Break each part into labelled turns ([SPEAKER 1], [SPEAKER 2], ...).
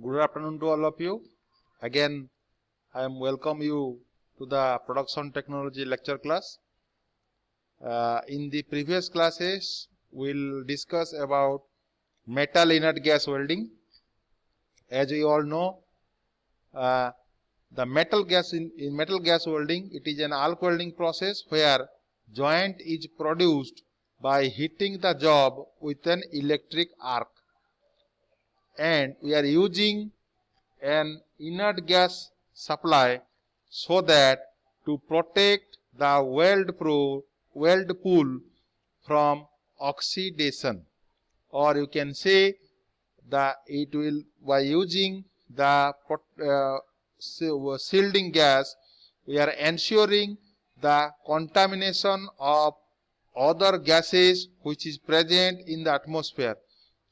[SPEAKER 1] Good afternoon to all of you. Again, I am welcome you to the production technology lecture class. In the previous classes, we'll discuss about metal inert gas welding. As we all know, the metal gas in metal gas welding, it is an arc welding process where joint is produced by heating the job with an electric arc, and we are using an inert gas supply so that to protect the weld pool from oxidation, or you can say that it will, by using the shielding gas, we are ensuring the contamination of other gases which is present in the atmosphere.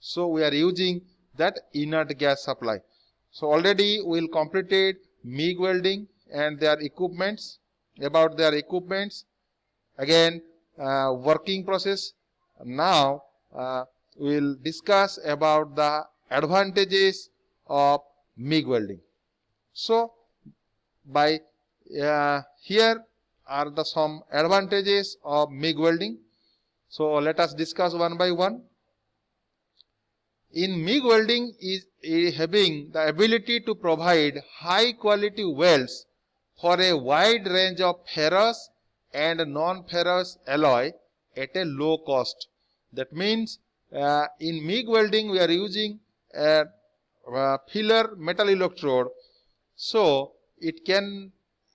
[SPEAKER 1] So we are using that inert gas supply. So already we will completed MIG welding and their equipments. About their equipments, again working process. Now we will discuss about the advantages of MIG welding. So by here are the some advantages of MIG welding. So let us discuss one by one. In MIG welding is having the ability to provide high quality welds for a wide range of ferrous and non-ferrous alloy at a low cost. That means in MIG welding we are using a filler metal electrode, so it can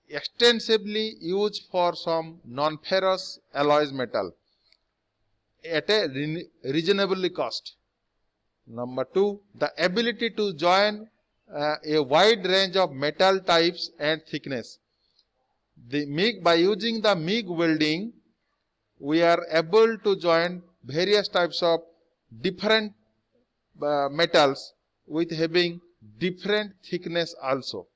[SPEAKER 1] extensively use for some non-ferrous alloys metal at a reasonably cost. Number 2, the ability to join a wide range of metal types and thickness. By using the MIG welding, we are able to join various types of different metals with having different thickness also.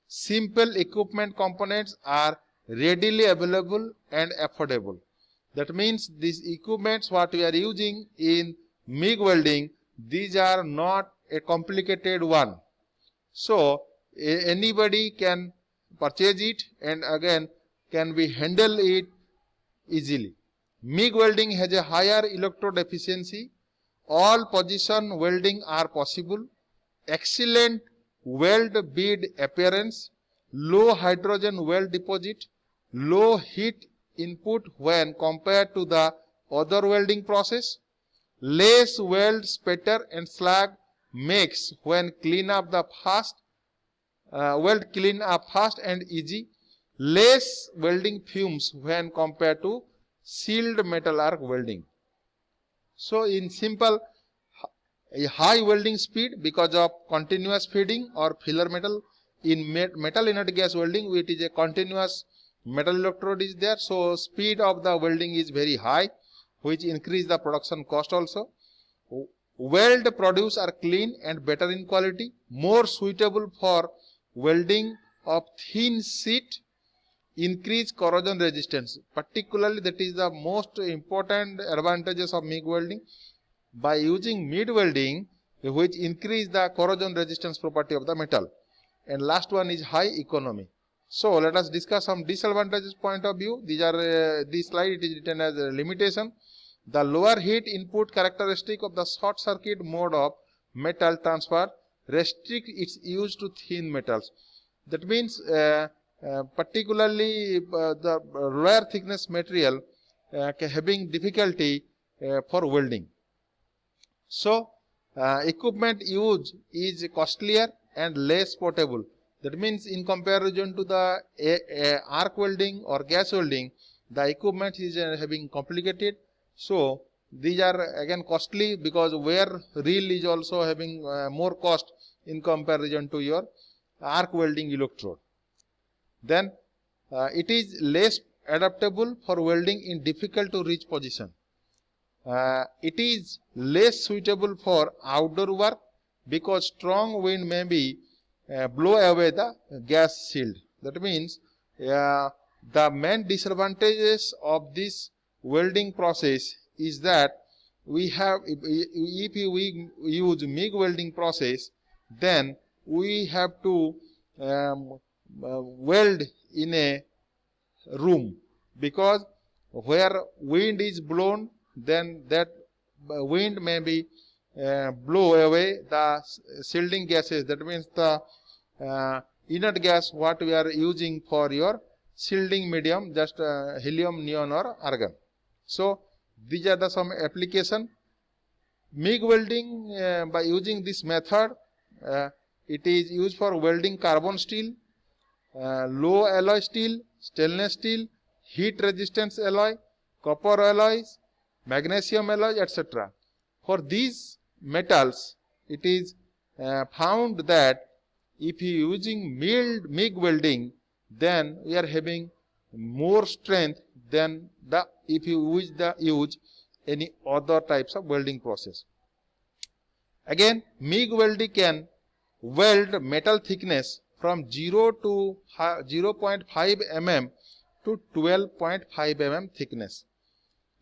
[SPEAKER 1] Simple equipment components are readily available and affordable. That means these equipments what we are using in MIG welding, these are not a complicated one. So anybody can purchase it and again can be handle it easily. MIG welding has a higher electrode efficiency. All position welding are possible. Excellent weld bead appearance. Low hydrogen weld deposit. Low heat input when compared to the other welding process. Less weld spatter and slag makes when clean up the fast weld clean up fast and easy. Less welding fumes when compared to sealed metal arc welding. So in simple, a high welding speed because of continuous feeding or filler metal. In metal inert gas welding, it is a continuous metal electrode is there, so speed of the welding is very high, which increase the production cost also. Weld produced are clean and better in quality, more suitable for welding of thin sheet, increase corrosion resistance. Particularly that is the most important advantages of MIG welding. By using MIG welding, which increase the corrosion resistance property of the metal. And last one is high economy. So let us discuss some disadvantages point of view. These are this slide it is written as a limitation. The lower heat input characteristic of the short circuit mode of metal transfer restrict its use to thin metals. That means particularly the rare thickness material having difficulty for welding. So equipment used is costlier and less portable. That means in comparison to the arc welding or gas welding, the equipment is having complicated. So these are again costly because wear reel is also having more cost in comparison to your arc welding electrode. Then it is less adaptable for welding in difficult to reach position. It is less suitable for outdoor work because strong wind may be blow away the gas shield. That means the main disadvantages of this welding process is that we have, if we use MIG welding process, then we have to weld in a room, because where wind is blown, then that wind may be blow away the shielding gases. That means the inert gas what we are using for your shielding medium, just helium, neon or argon. So these are the some application. MIG welding, by using this method, it is used for welding carbon steel, low alloy steel, stainless steel, heat resistance alloy, copper alloys, magnesium alloys, etc. For these metals, it is found that if you using MIG welding, then we are having more strength than the if you use any other types of welding process. Again, MIG welding can weld metal thickness from 0 to 0.5 mm to 12.5 mm thickness.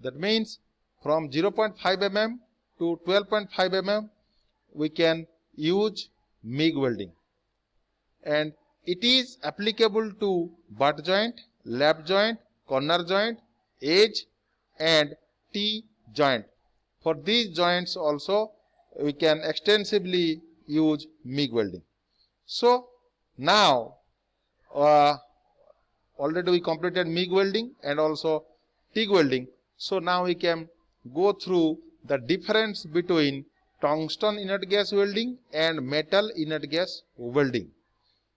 [SPEAKER 1] That means from 0.5 mm to 12.5 mm we can use MIG welding, and it is applicable to butt joint, lap joint, corner joint, edge and T joint. For these joints also we can extensively use MIG welding. So now already we completed MIG welding and also TIG welding. So now we can go through the difference between tungsten inert gas welding and metal inert gas welding.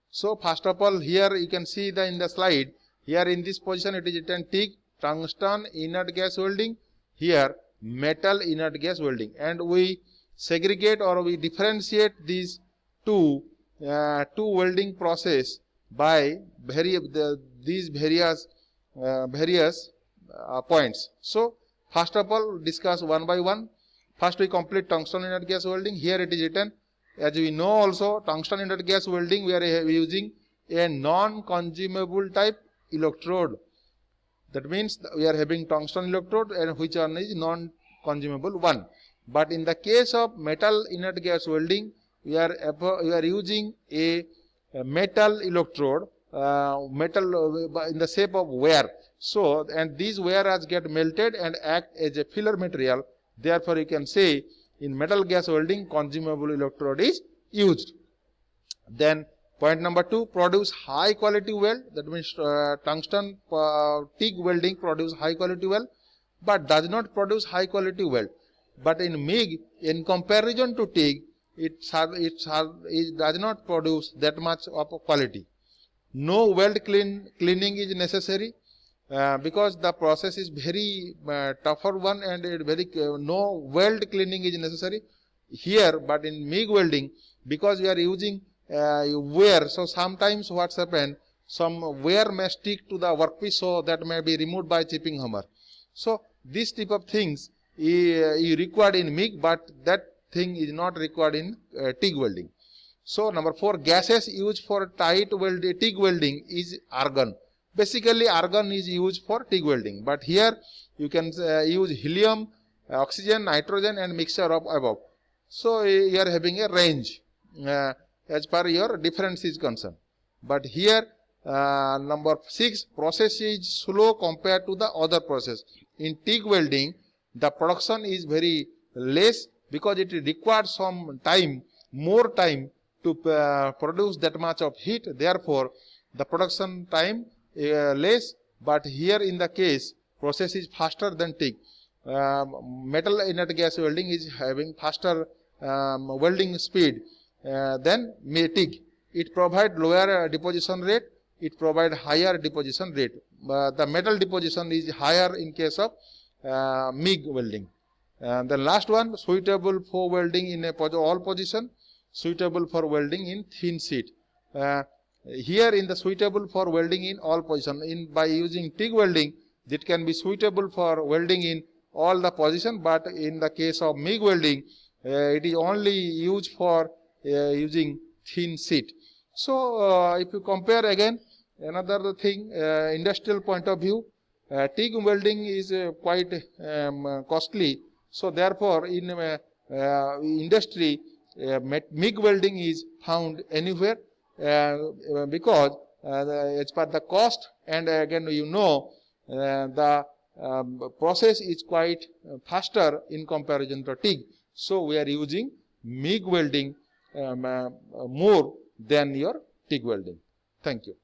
[SPEAKER 1] So first of all, here you can see in the slide, here in this position it is written TIG, tungsten inert gas welding, here metal inert gas welding, and we segregate or we differentiate these two welding process by these various points. So first of all, discuss one by one. First we complete tungsten inert gas welding. Here it is written, as we know also, tungsten inert gas welding we are using a non-consumable type electrode. That means we are having tungsten electrode, and which one is non-consumable one. But in the case of metal inert gas welding, we are using a metal electrode, metal in the shape of wire. So, and these wires get melted and act as a filler material. Therefore, you can say in metal gas welding, consumable electrode is used. Then point number 2, produce high quality weld. That means tungsten TIG welding produce high quality weld, but does not produce high quality weld. But in MIG, in comparison to TIG, it does not produce that much of quality. No weld cleaning is necessary, because the process is very tougher one, and no weld cleaning is necessary here. But in MIG welding, because we are using wear, so sometimes what's happened, some wear may stick to the workpiece, so that may be removed by chipping hammer. So this type of things is required in MIG, but that thing is not required in TIG welding. So number 4, gases used for TIG welding is argon. Basically argon is used for TIG welding, but here you can use helium, oxygen, nitrogen and mixture of above. So you are having a range as per your difference is concerned. But here number 6, process is slow compared to the other process. In TIG welding, the production is very less, because it requires some time, more time to produce that much of heat. Therefore, the production time less. But here in the case, process is faster than TIG. Metal inert gas welding is having faster welding speed than TIG. It provides lower deposition rate. It provides higher deposition rate. The metal deposition is higher in case of MIG welding. The last one, suitable for welding in all position, suitable for welding in thin sheet. Here in the suitable for welding in all position, by using TIG welding, it can be suitable for welding in all the position, but in the case of MIG welding, it is only used for using thin sheet. So if you compare again another thing, industrial point of view, TIG welding is quite costly. So therefore in industry, MIG welding is found anywhere because as per the cost, and again the process is quite faster in comparison to TIG. So we are using MIG welding more than your TIG welding. Thank you.